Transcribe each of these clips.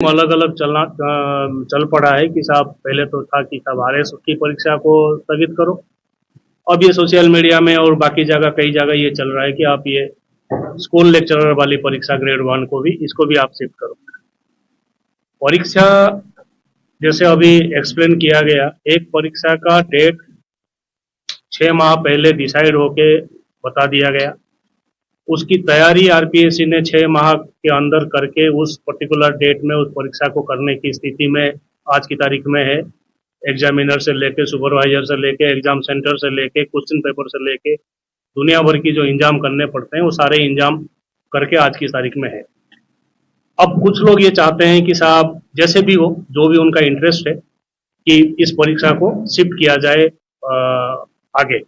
अलग अलग चल पड़ा है कि साहब पहले तो था कि साहब आरएस की परीक्षा को स्थगित करो। अब ये सोशल मीडिया में और बाकी जगह कई जगह ये चल रहा है कि आप ये स्कूल लेक्चरर वाली परीक्षा ग्रेड 1 को भी इसको भी आप शिफ्ट करो। परीक्षा जैसे अभी एक्सप्लेन किया गया, एक परीक्षा का डेट 6 माह पहले डिसाइड होके बता दिया गया। उसकी तैयारी आरपीएससी ने 6 माह के अंदर करके उस पर्टिकुलर डेट में उस परीक्षा को करने की स्थिति में आज की तारीख में है। एग्जामिनर से लेके, सुपरवाइजर से लेके, एग्जाम सेंटर से लेके, क्वेश्चन पेपर से लेके दुनिया भर की जो इंजाम करने पड़ते हैं वो सारे इंजाम करके आज की तारीख में है। अब कुछ लोग ये चाहते हैं कि साहब जैसे भी हो, जो भी उनका इंटरेस्ट है कि इस परीक्षा को शिफ्ट किया जाए आगे।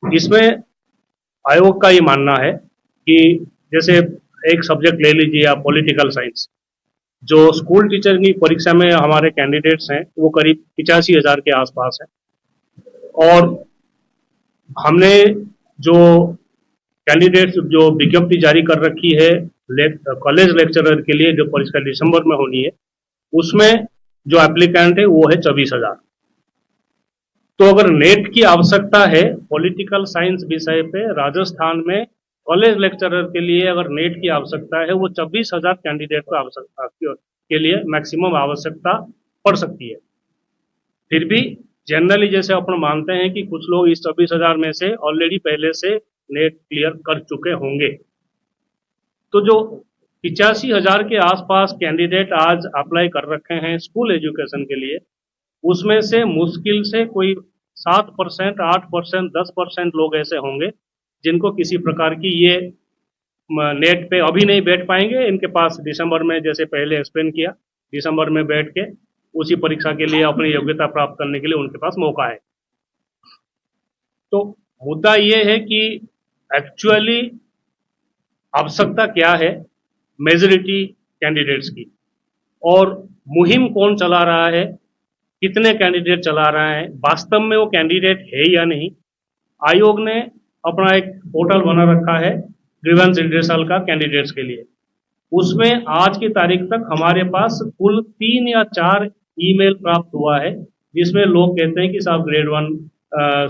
इसमें आयोग का ये मानना है कि जैसे एक सब्जेक्ट ले लीजिए आप, पॉलिटिकल साइंस। जो स्कूल टीचर की परीक्षा में हमारे कैंडिडेट्स हैं वो करीब 85,000 के आसपास है। और हमने जो कैंडिडेट्स जो विज्ञप्ति जारी कर रखी है कॉलेज लेक्चरर के लिए, जो परीक्षा दिसंबर में होनी है, उसमें जो एप्लीकेंट है वो है 24,000। तो अगर नेट की आवश्यकता है पॉलिटिकल साइंस विषय पे राजस्थान में कॉलेज लेक्चरर के लिए, अगर नेट की आवश्यकता है वो 24,000 कैंडिडेट को आवश्यकता के लिए मैक्सिमम आवश्यकता पड़ सकती है। फिर भी जनरली जैसे अपन मानते हैं कि कुछ लोग इस 24,000 में से ऑलरेडी पहले से नेट क्लियर कर चुके होंगे। तो जो 85,000 के आसपास कैंडिडेट आज अप्लाई कर रखे हैं स्कूल एजुकेशन के लिए, उसमें से मुश्किल से कोई 7%, 8%, 10% लोग ऐसे होंगे जिनको किसी प्रकार की ये नेट पे अभी नहीं बैठ पाएंगे। इनके पास दिसंबर में, जैसे पहले एक्सप्लेन किया, दिसंबर में बैठ के उसी परीक्षा के लिए अपनी योग्यता प्राप्त करने के लिए उनके पास मौका है। तो मुद्दा ये है कि एक्चुअली आवश्यकता क्या है मेजॉरिटी कैंडिडेट्स की, और मुहिम कौन चला रहा है, कितने कैंडिडेट चला रहा है, वास्तव में वो कैंडिडेट है या नहीं। आयोग ने अपना एक पोर्टल बना रखा है ग्रीवेंस रिड्रेसल का कैंडिडेट्स के लिए। उसमें आज की तारीख तक हमारे पास कुल 3 या 4 ईमेल प्राप्त हुआ है जिसमें लोग कहते हैं कि साहब ग्रेड 1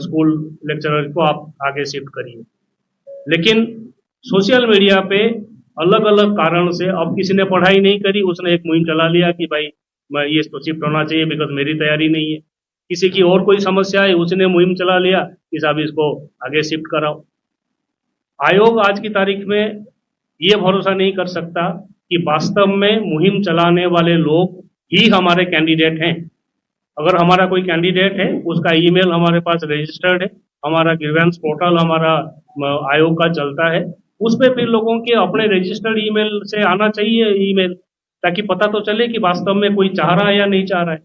स्कूल लेक्चरर को आप आगे शिफ्ट करिए। लेकिन सोशल मीडिया पे अलग अलग कारण से, अब किसी ने पढ़ाई नहीं करी, उसने एक मुहिम चला लिया कि भाई मैं ये तो शिफ्ट होना चाहिए बिकॉज मेरी तैयारी नहीं है। किसी की और कोई समस्या है, उसने मुहिम चला लिया कि साहब इसको आगे शिफ्ट कराओ। आयोग आज की तारीख में ये भरोसा नहीं कर सकता कि वास्तव में मुहिम चलाने वाले लोग ही हमारे कैंडिडेट हैं। अगर हमारा कोई कैंडिडेट है, उसका ईमेल हमारे पास रजिस्टर्ड है, हमारा ग्रीवेंस पोर्टल हमारा आयोग का चलता है, उस पर फिर लोगों के अपने रजिस्टर्ड ईमेल से आना चाहिए ईमेल, ताकि पता तो चले कि वास्तव में कोई चाह रहा है या नहीं चाह रहा है।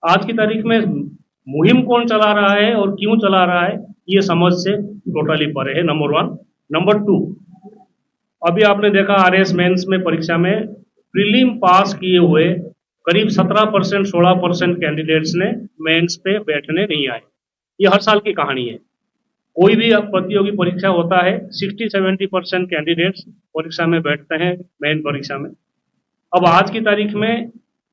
आज की तारीख में मुहिम कौन चला रहा है और क्यों चला रहा है, ये समझ से टोटली परे है, नंबर 1। नंबर 2, अभी आपने देखा आरएस मेंस में परीक्षा में प्रीलिम पास किए हुए करीब 17%, 16% कैंडिडेट्स ने मेंस पे बैठने नहीं आए। ये हर साल की कहानी है। कोई भी प्रतियोगी परीक्षा होता है, 60-70% कैंडिडेट्स परीक्षा में बैठते हैं, मेन परीक्षा में। अब आज की तारीख में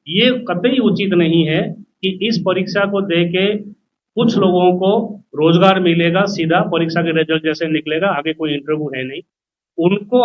ये कतई उचित नहीं है कि इस परीक्षा को देके कुछ लोगों को रोजगार मिलेगा, सीधा परीक्षा के रिजल्ट जैसे निकलेगा, आगे कोई इंटरव्यू है नहीं, उनको